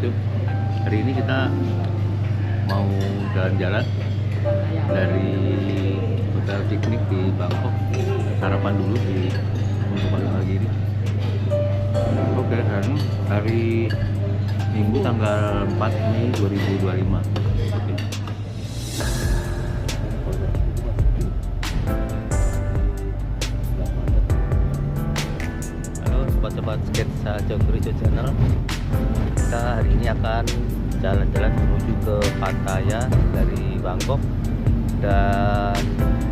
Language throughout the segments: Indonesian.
YouTube. Hari ini kita mau jalan-jalan dari hotel piknik di Bangkok, sarapan dulu di untuk pagi ini. Oke, hari Minggu tanggal 4 Mei 2025. Oke. Sobat sketsa Jogrijo Channel, kita hari ini akan jalan-jalan menuju ke Pattaya dari Bangkok, dan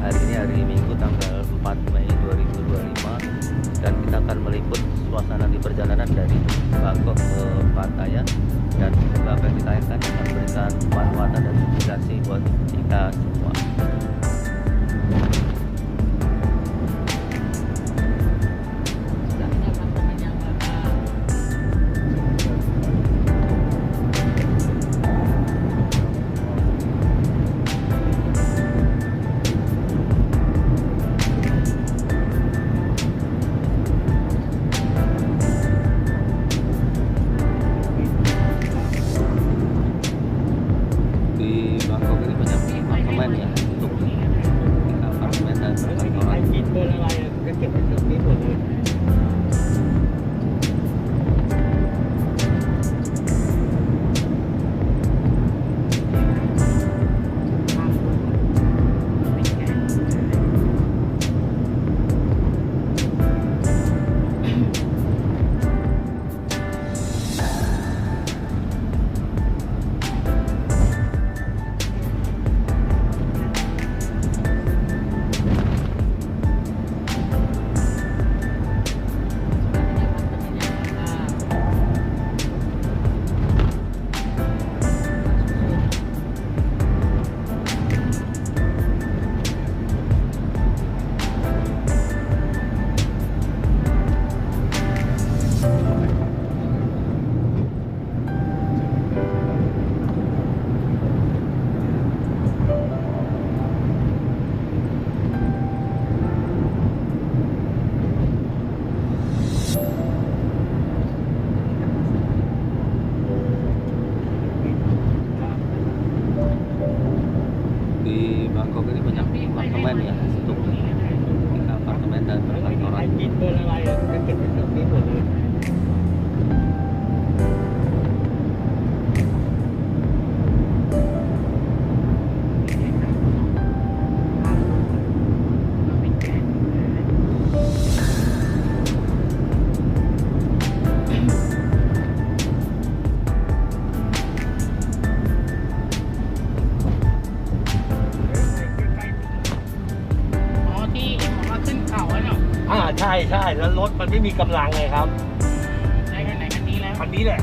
hari ini hari Minggu tanggal 4 Mei 2025, dan kita akan meliput suasana di perjalanan dari Bangkok ke Pattaya, dan semoga apa yang ditayangkan akan memberikan manfaat dan inspirasi buat kita semua. Di Bangkok ini banyak apartemen ya, untuk apartemen dan perkantoran.ใช่ใช่แล้วรถมันไม่มีกำลังเลยครับ ไหนคันนี้แล้ว คันนี้แหละ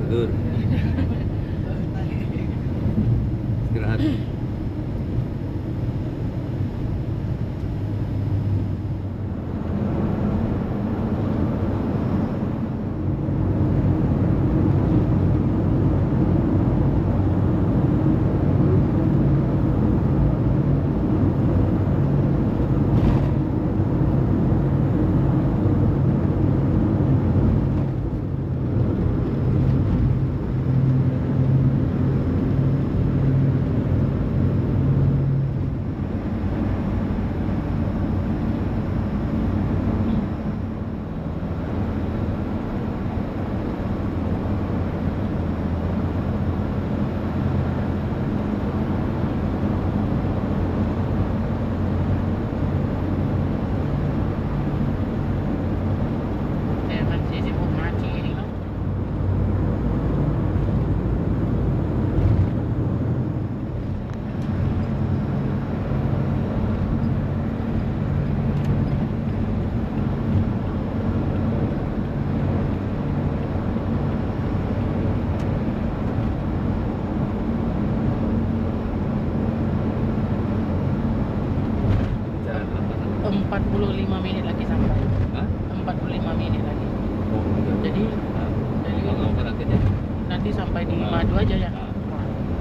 Tidur, istirahat.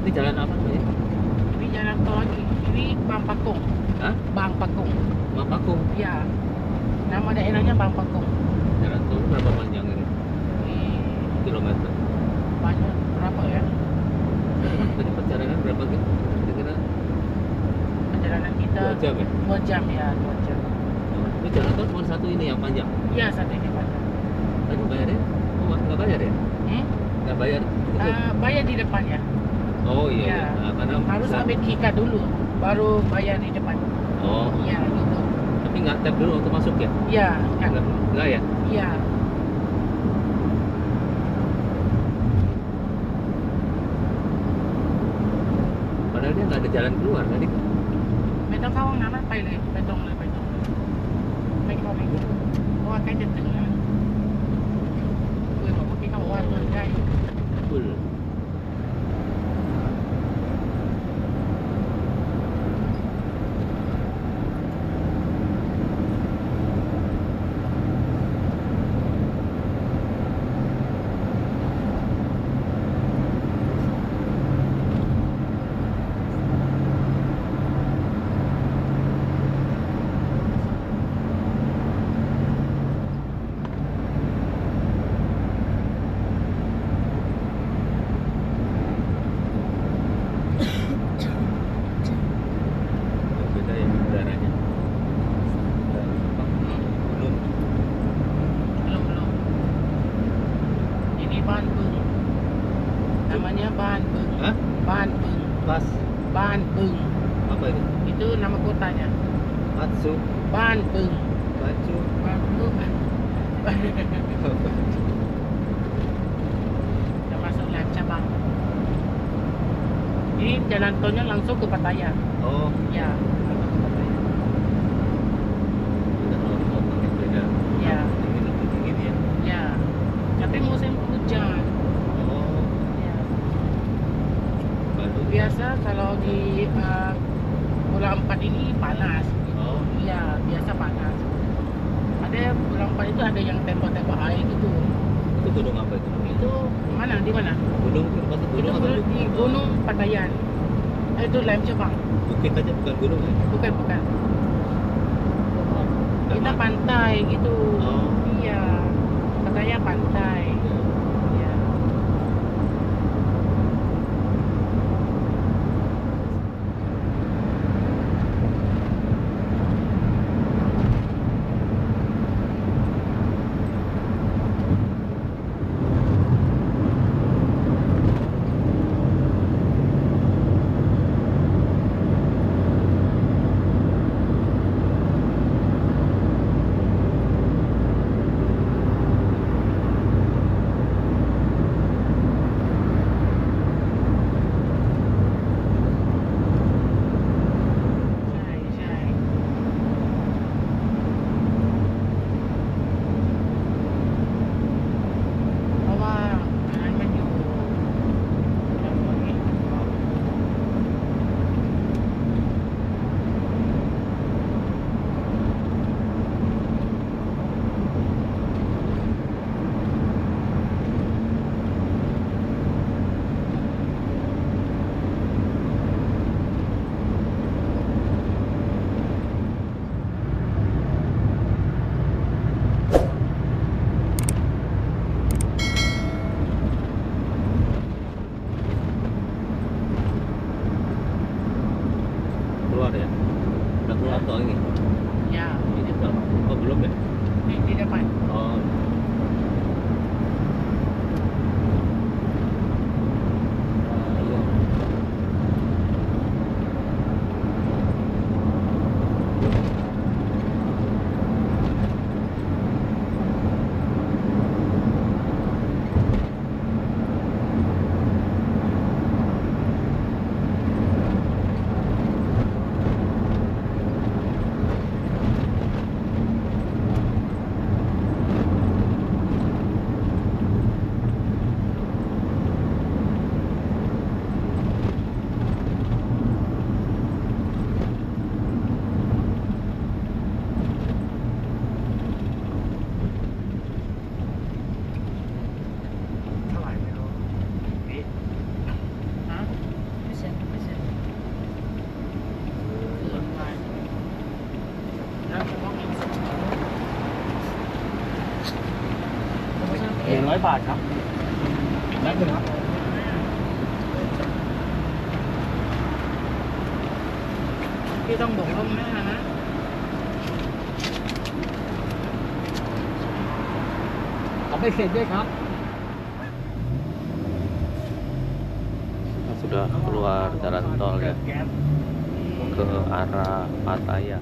Ini jalan apa namanya? Ini jalan tol lagi. Ini Bang Pakung. Hah? Bang Pakung. Mapakung. Ya. Nama daerahnya Bang Pakung. Jalan tol berapa panjang ini? Ini Kilometer. banyak berapa ya? Tadi perjalanan berapa gitu? Kira-kira Perjalanan kita 2 jam ya? 2 jam ya, 2 jam. Oh, itu jalan tol cuma satu ini yang panjang. Ya, satu ini banyak. Tadi bayarnya? Oh, nggak bayar ya? Nggak bayar? Bayar di depan ya. Oh iya, Ya. Nah, karena Harus bisa- ambil KIKA dulu, baru bayar di depan. Oh, Ya, gitu. tapi nggak tap dulu untuk masuk ya? Ya, kan. Nggak ya? Ya. Padahal dia nggak ada jalan keluar tadi. ไม่ต้องเข้าห้องน้ำนะไปเลยไปตรงเลยไปตรงเลยไม่เข้าไม่เข้าเพราะว่าใกล้จะถึงแล้วคือบอกเมื่อกี้เขาบอกว่าตัวใกล้ Full. Beda ya udaranya. Belum. belum ini Bandung namanya Bandung Hah? Bandung Pas. Bandung Apa itu? itu nama kotanya Matsu. Bandung Matsu. Bandung udah masuk Lem Cabang ini jalan tolnya langsung ke Pattaya Oh, ya langsung ke Pattaya kita kalau potongnya beda. ya Ini lebih dingin ya. ya tapi musim hujan Oh, ya. Bandung. Biasa kalau di bulan 4 ini panas. Oh, Iya, biasa panas. Ada bulan 4 itu ada yang tembak-tembak air gitu. itu gunung apa itu? Itu mana? Di mana? Gunung itu masuk Itu gunung atau di Gunung Pattaya. Itu Lem Cabang. bukit aja bukan gunung ya? Bukan, bukan. Kita pantai gitu. Oh. Iya. Pattaya pantai. Iya.ใช่ใช่เพราะว่าอันนั้นมันอยู่แถวนี้ Keluar ya? Udah keluar tol ini? Ya, Ini tol. Oh, belum ya? di depan. Oh. Iya. บาทครับนั่นเลยครับ พี่ต้องบอกล่วงหน้านะ ทำให้เสร็จด้วยครับ Sudah keluar jalan tol ya ke arah Pattaya.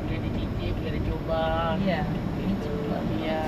Udah dicicip, udah dicoba. Iya. Dicoba. Iya.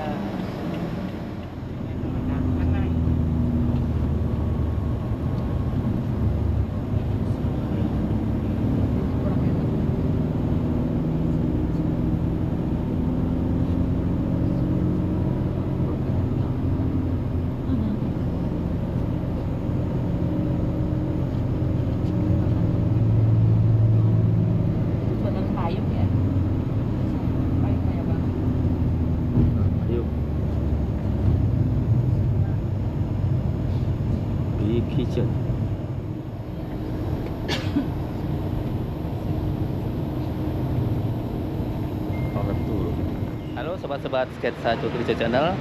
Yuk. Big Kitchen. Halo sobat-sobat sketsa Cokrijo Channel.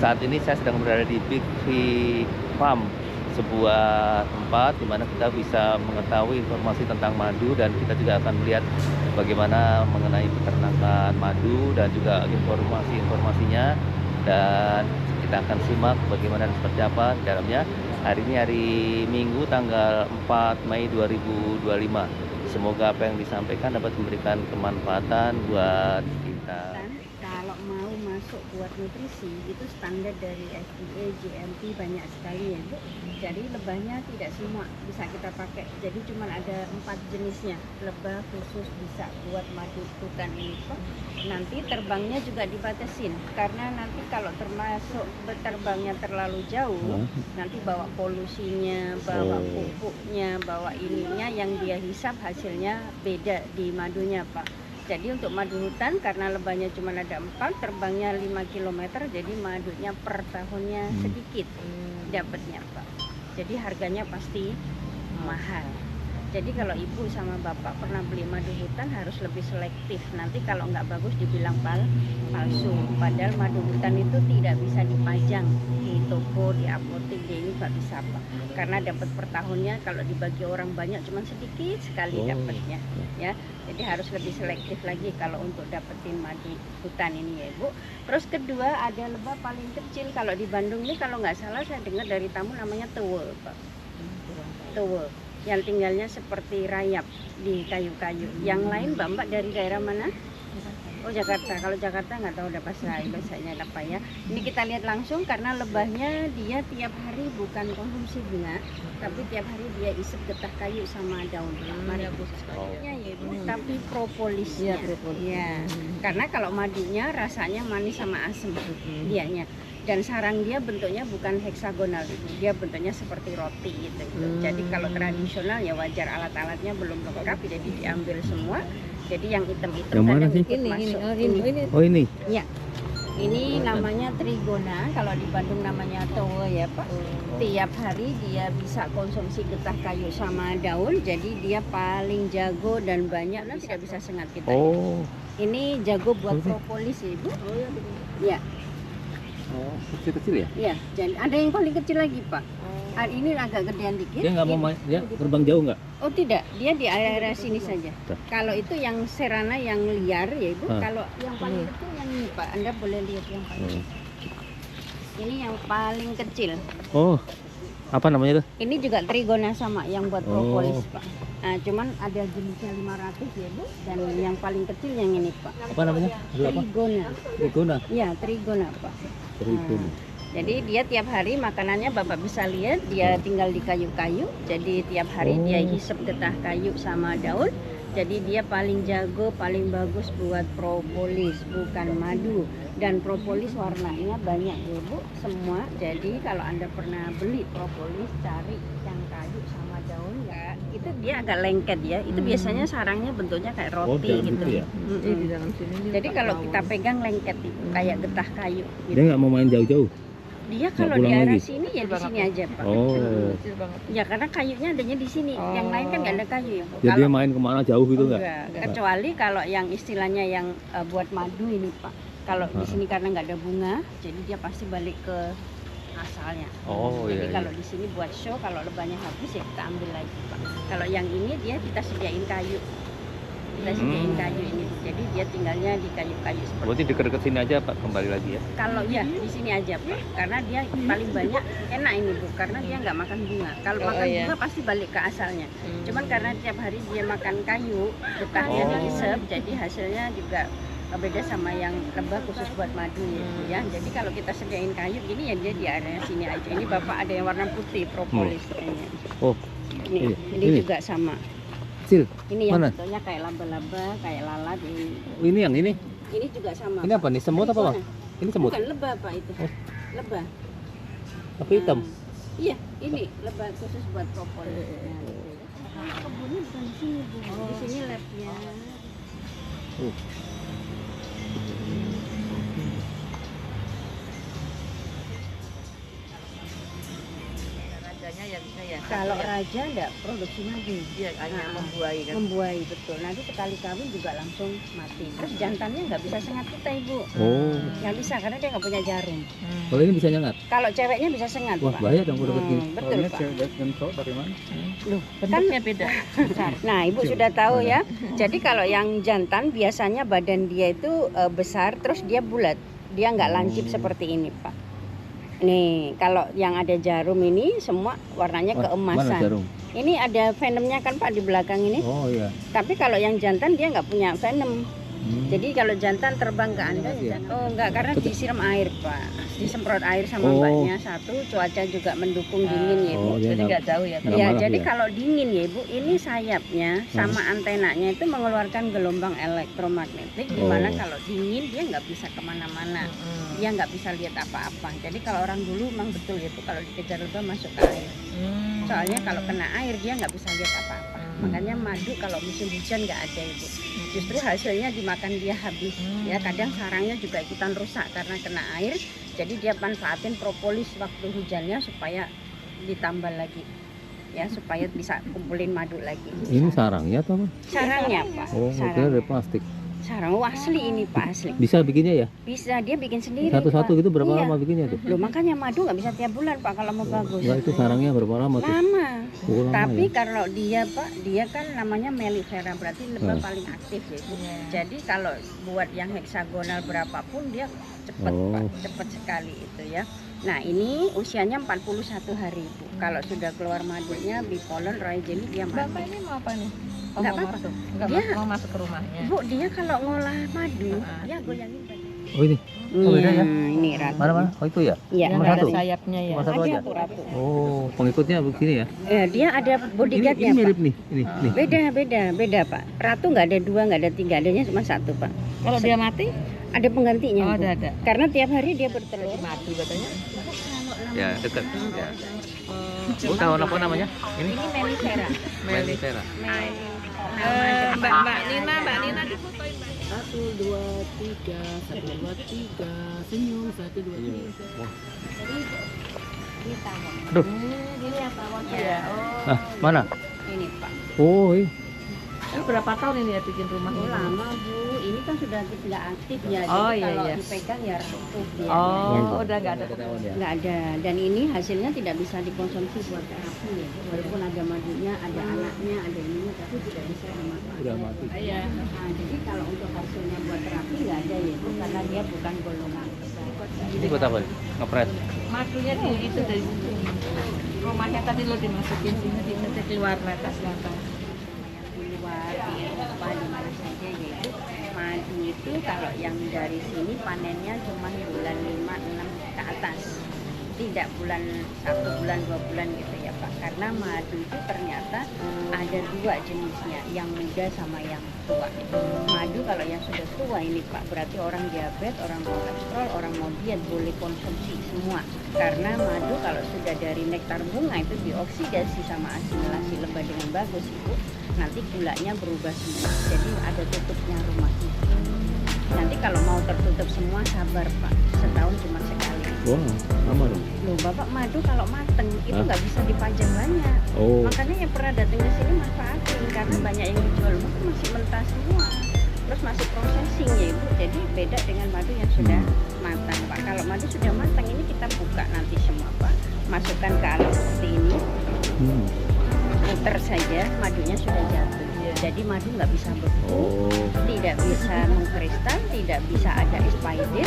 Saat ini saya sedang berada di Big Farm, sebuah tempat di mana kita bisa mengetahui informasi tentang madu, dan kita juga akan melihat bagaimana mengenai peternakan madu dan juga informasi-informasinya, dan kita akan simak bagaimana dan seperti apa di dalamnya. Hari ini hari Minggu tanggal 4 Mei 2025. Semoga apa yang disampaikan dapat memberikan kemanfaatan buat kita. Kalau mau masuk buat nutrisi itu standar dari FDA, GMP banyak sekali ya Bu. Jadi lebahnya tidak semua bisa kita pakai. Jadi cuma ada 4 jenisnya. Lebah khusus bisa buat madu hutan ini Pak. Nanti terbangnya juga dibatasin karena nanti kalau termasuk terbangnya terlalu jauh, nanti bawa polusinya, bawa pupuknya, bawa ininya yang dia hisap hasilnya beda di madunya Pak. Jadi untuk madu hutan karena lebahnya cuma ada 4, terbangnya 5 km, jadi madunya per tahunnya sedikit dapatnya Pak. Jadi harganya pasti mahal. Jadi kalau ibu sama bapak pernah beli madu hutan harus lebih selektif. Nanti kalau nggak bagus dibilang palsu. Padahal madu hutan itu tidak bisa dipajang di toko, di apotek, di ini nggak bisa Pak. Karena dapat per tahunnya kalau dibagi orang banyak cuma sedikit sekali dapatnya. Ya, jadi harus lebih selektif lagi kalau untuk dapetin madu hutan ini ya Bu. Terus kedua ada lebah paling kecil kalau di Bandung ini, kalau nggak salah saya dengar dari tamu namanya tewe Pak. Tewe yang tinggalnya seperti rayap di kayu-kayu. Yang lain Mbak dari daerah mana? Oh Jakarta, kalau Jakarta nggak tahu udah bahasanya apa ya. Ini kita lihat langsung karena lebahnya dia tiap hari bukan konsumsi bunga, tapi tiap hari dia isep getah kayu sama daun. Bagus sekali. Ya, ya, tapi propolisnya. Ya, karena kalau madunya rasanya manis sama asam dianya. Dan sarang dia bentuknya bukan heksagonal, dia bentuknya seperti roti gitu. Jadi kalau tradisional ya wajar alat-alatnya belum lengkap, jadi diambil semua. Jadi yang hitam-hitam Yang mana sih? ini. Oh ini. Ya, ini namanya trigona. Kalau di Bandung namanya towo ya Pak. Tiap hari dia bisa konsumsi getah kayu sama daun. Jadi dia paling jago dan banyak. Nah, tidak bisa sengat kita. Oh. Ini jago buat propolis ya Ibu. Ya. Oh, kecil-kecil ya? Ya, dan ada yang paling kecil lagi Pak. Hari ini agak gedean dikit. Dia nggak mau main, dia terbang jauh nggak? Oh tidak, dia di area sini saja. Tuh. Kalau itu yang serana yang liar ya Ibu. Ah. Kalau yang paling kecil yang ini Pak, Anda boleh lihat yang paling kecil. Ini yang paling kecil. Oh, apa namanya tuh? Ini juga trigona sama yang buat propolis Oh. Pak. Nah, cuman ada jenisnya 500 ya Bu, dan yang paling kecil yang ini Pak. Apa namanya? Dulu apa? Trigona. Trigona. Ya, trigona Pak. Trigona. Jadi dia tiap hari makanannya Bapak bisa lihat, dia tinggal di kayu-kayu. Jadi tiap hari dia hisap getah kayu sama daun. Jadi dia paling jago, paling bagus buat propolis, bukan madu. Dan propolis warnanya banyak ya Bu, semua. Jadi kalau Anda pernah beli propolis, cari yang kayu sama daun ya. Itu dia agak lengket ya. Itu biasanya sarangnya bentuknya kayak roti dalam gitu. situ ya? Di dalam sini. Jadi kalau kita pegang lengket itu kayak getah kayu. Gitu. Dia nggak mau main jauh-jauh. Dia Nggak kalau di pulang daerah lagi? sini ya di sini aja Pak. Oh. Ya karena kayunya adanya di sini. Yang lain kan nggak ada kayu ya Bu. Jadi dia main kemana jauh gitu nggak? Enggak. Kecuali kalau yang istilahnya yang buat madu ini Pak. Kalau di sini karena nggak ada bunga, jadi dia pasti balik ke asalnya. Oh, Jadi iya, kalau di sini buat show, kalau lebahnya habis ya kita ambil lagi Pak. Kalau yang ini dia kita sediain kayu. Kita sediain kayu ini. Jadi dia tinggalnya di kayu-kayu seperti Berarti dekat-dekat sini aja Pak, kembali lagi ya? kalau ya di sini aja Pak, karena dia paling banyak enak ini Bu, karena dia nggak makan bunga. Kalau makan bunga pasti balik ke asalnya. Cuman karena tiap hari dia makan kayu, getahnya dihisap, jadi hasilnya juga beda sama yang lebah khusus buat madu ya Bu ya. Jadi kalau kita sediain kayu gini ya dia di area sini aja. Ini Bapak ada yang warna putih propolis kayaknya. Oh, Ini ini. juga sama. kecil. Ini yang Mana? bentuknya kayak laba-laba, kayak lalat ini. Oh, ini yang ini? Ini juga sama. Ini apa nih? Semut apa Bang? Ini semut? Bukan lebah Pak itu. Oh. Lebah. Tapi hitam. Iya, ini lebah khusus buat propolis. Nah, kebunnya bukan di sini Bu. Di sini labnya. Rajanya ya bisa ya. Kalau raja enggak produksi madu. Iya, hanya Nah, membuahi kan. Membuahi betul. Nanti sekali kawin juga langsung mati. Terus jantannya nggak bisa sengat kita Ibu. Oh. Nggak bisa karena dia nggak punya jarum. Kalau ini bisa nyengat. Kalau ceweknya bisa sengat Wah, Pak. bahaya dong kalau deket gini. Betul Pak. dan cowok bagaimana? Loh, kan Bentuknya beda. Nah, Ibu sudah tahu ya. Jadi kalau yang jantan biasanya badan dia itu besar, terus dia bulat. Dia nggak lancip seperti ini, Pak. Nih, kalau yang ada jarum ini semua warnanya Mana keemasan. jarum? Ini ada venomnya kan Pak di belakang ini. Oh iya. Tapi kalau yang jantan dia nggak punya venom. Hmm. Jadi kalau jantan terbang ke Anda ya jangan. Oh enggak, karena disiram air Pak. Disemprot air sama Oh. mbaknya satu, cuaca juga mendukung dingin ya Ibu. Oh, dia Jadi nggak- nggak jauh ya. Nggak Ya, marah jadi dia. kalau dingin ya Ibu, ini sayapnya sama antenanya itu mengeluarkan gelombang elektromagnetik di mana Oh. kalau dingin dia nggak bisa kemana-mana, dia nggak bisa lihat apa-apa. Jadi kalau orang dulu memang betul itu kalau dikejar lebah masuk ke air. Soalnya kalau kena air dia nggak bisa lihat apa-apa. Makanya madu kalau musim hujan nggak ada Ibu. Justru hasilnya dimakan dia habis. Ya kadang sarangnya juga ikutan rusak karena kena air. Jadi dia manfaatin propolis waktu hujannya supaya ditambal lagi. Ya supaya bisa kumpulin madu lagi. Ini sarangnya atau apa? Sarangnya Pak. Oh, kira dari plastik. Sarang asli ini Pak, asli. Bisa bikinnya ya? Bisa dia bikin sendiri. Satu-satu Pak. gitu berapa Iya. lama bikinnya tuh? Loh makanya madu nggak bisa tiap bulan Pak kalau mau bagus. Enggak, itu sarangnya berapa lama tuh? Lama. Oh, lama Tapi ya? kalau dia Pak, dia kan namanya mellifera, berarti lebah Hmm. paling aktif ya Bu. Jadi kalau buat yang heksagonal berapapun dia cepet Oh. Pak, cepet sekali itu ya. Nah ini usianya 41 hari Bu. Kalau sudah keluar madunya bipolen royal jelly dia Bapak mati. ini mau apa nih? Oh, Nggak mau apa-apa. masuk. Nggak Dia- mau masuk ke rumahnya. Bu dia kalau ngolah madu Ah. ya goyangin badan. Oh ini. Oh, beda ya? Ini ratu. Mana? Oh itu ya? Iya. Yang Cuma nggak ada satu? sayapnya ya. Cuma satu Ada aja? Bu ratu. Oh, pengikutnya begini ya? Dia ada bodyguardnya Ini Pak. mirip nih, ini. Beda Pak. Ratu nggak ada 2, nggak ada 3, adanya cuma 1 Pak. Kalau dia mati? Ada penggantinya Oh, Bu. ada. Karena tiap hari dia bertelur. Madu katanya. Ya, dekat. Ya. Oh, tahu apa namanya? Ini Ini Melisera. Melisera. Mbak Nina difotoin Mbak. 1, 2, 3, 1, 2, 3, senyum, 1, 2, 3. Ini tawon. Aduh. Ini apa tawonnya? Iya. Ah, mana? Ini Pak. Oh, ini. Ini berapa tahun ini ya bikin rumah Oh ini? lama Bu, ini kan sudah nggak aktif ya. Oh, Jadi iya, kalau iya. dipegang ya runtuh dia. Oh, udah nggak ada. Nggak ada. Dan ini hasilnya tidak bisa dikonsumsi buat terapi ya. Walaupun ada madunya, ada anaknya, ada ininya, tapi tidak bisa dimakan. Udah mati. Iya. Nah, jadi kalau untuk hasilnya buat terapi nggak ada ya, Bu, karena dia bukan golongan. Ini buat apa? Ngepret. Madunya di itu dari situ. Rumahnya tadi lo dimasukin sini bisa keluar atas lantai. Keluar di Eropa di mana saja yaitu madu itu kalau yang dari sini panennya cuma bulan 5, 6 ke atas, tidak bulan 1 bulan 2 bulan gitu ya Pak, karena madu itu ternyata ada 2 jenisnya, yang muda sama yang tua. Madu kalau yang sudah tua ini Pak berarti orang diabetes, orang kolesterol, orang mau diet boleh konsumsi semua, karena madu kalau sudah dari nektar bunga itu dioksidasi sama asimilasi lebah dengan bagus Ibu, nanti gulanya berubah semua, jadi ada tutupnya rumahnya. Nanti kalau mau tertutup semua sabar Pak, setahun cuma sekali. Wow, sama dong. Loh Bapak, madu kalau mateng itu Hah? nggak bisa dipajang banyak. Oh. Makanya yang pernah datang ke sini manfaatin, karena banyak yang dijual itu masih mentah semua. Terus masih processing ya Ibu, jadi beda dengan madu yang sudah matang Pak. Kalau madu sudah matang ini kita buka nanti semua Pak, masukkan ke alat seperti ini, puter saja, madunya sudah jatuh. Jadi madu nggak bisa beku, Oh. tidak bisa mengkristal, tidak bisa ada expired,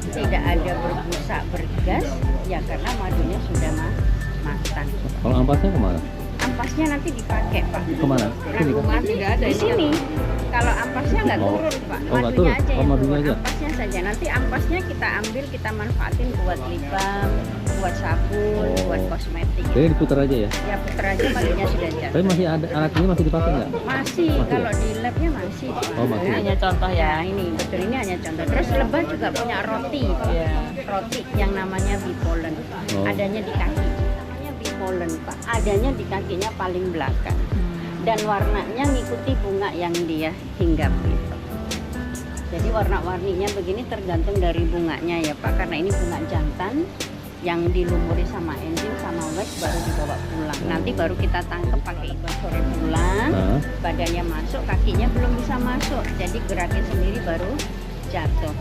tidak ada berbusa bergas, ya karena madunya sudah matang. Kalau ampasnya kemana? Ampasnya nanti dipakai Pak. Kemana? Sini kan? Rumah tidak ada Di ini. sini. Kalau ampasnya nggak Oh. turun Pak, Oh, nggak madunya turun? aja Oh, yang madunya turun. aja? Ampasnya saja. Nanti ampasnya kita ambil, kita manfaatin buat lip balm, buat sabun, Oh. buat kosmetik. Jadi diputar aja ya? Ya puter aja madunya sudah jatuh. Tapi masih ada, alat ini masih dipakai nggak? Masih, Masih kalau di labnya masih Pak. Oh, masih. Ini hanya contoh Ya ya. ini betul, ini hanya contoh. Terus lebah juga punya roti, Iya. roti yang namanya bipolen. Oh. Adanya di kaki, namanya bipolen Pak. Adanya di kakinya paling belakang. Dan warnanya ngikuti bunga yang dia hinggapi. Jadi warna-warninya begini tergantung dari bunganya ya Pak, karena ini bunga jantan yang dilumuri sama enzim sama wax baru dibawa pulang. Nanti baru kita tangkap pakai ikan sore pulang. Nah, Badannya masuk, kakinya belum bisa masuk, jadi gerakin sendiri baru jatuh.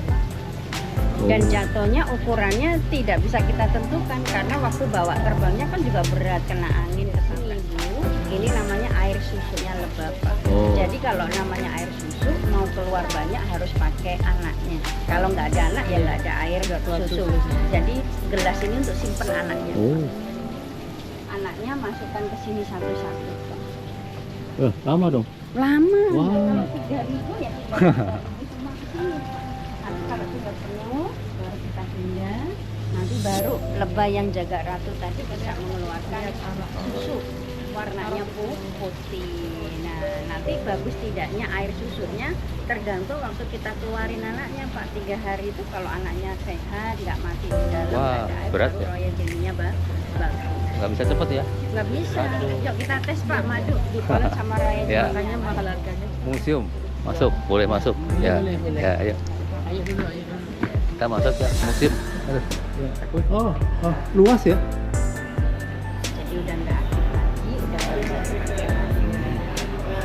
Dan jatuhnya ukurannya tidak bisa kita tentukan karena waktu bawa terbangnya kan juga berat, kena angin ke sana. Ibu, ini namanya air susunya lebah Pak. Oh. Jadi kalau namanya air susu mau keluar banyak harus pakai anaknya. Kalau nggak ada anak ya nggak ada air susu. Jadi gelas ini untuk simpen anaknya. Oh. Anaknya masukkan ke sini satu-satu Pak. Lama dong. Lama. Wah. Kalau 3.000 ya 3.000 semua ke sini. Nanti kalau sudah penuh baru kita pindah. Nanti baru lebah yang jaga ratu tadi bisa mengeluarkan susu. Warnanya putih. Nah, nanti bagus tidaknya air susunya tergantung waktu kita keluarin anaknya Pak. 3 hari itu kalau anaknya sehat, nggak mati di dalam, Wah, nggak ada air, berat baru ya? royal jelly-nya bagus. Nggak bisa cepet ya? Nggak bisa. Yuk kita tes Pak madu di kolam sama royal jelly. Ya. Makanya mahal harganya. Museum. Masuk, boleh masuk. Ya, Boleh. ya, ayo. Ayo dulu, ayo dulu. Kita masuk ya, museum. Aduh. Oh, luas ya? Jadi udah nggak aktif lagi, udah bisa.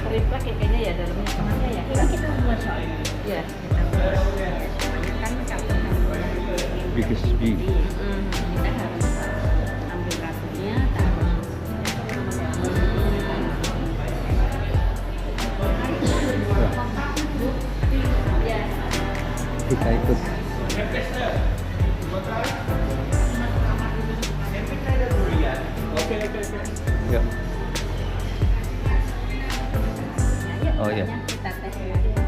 Triplek ya kayaknya ya dalamnya tengahnya ya. Ini kita buat soalnya. Iya. Kita buat soalnya kan kalau yang Biggest bee. kita harus ambil ratunya, taruh. Kita ikut. Oke, oke, oke. Yuk. Nah, yuk, Oh, iya. kita tes dulu.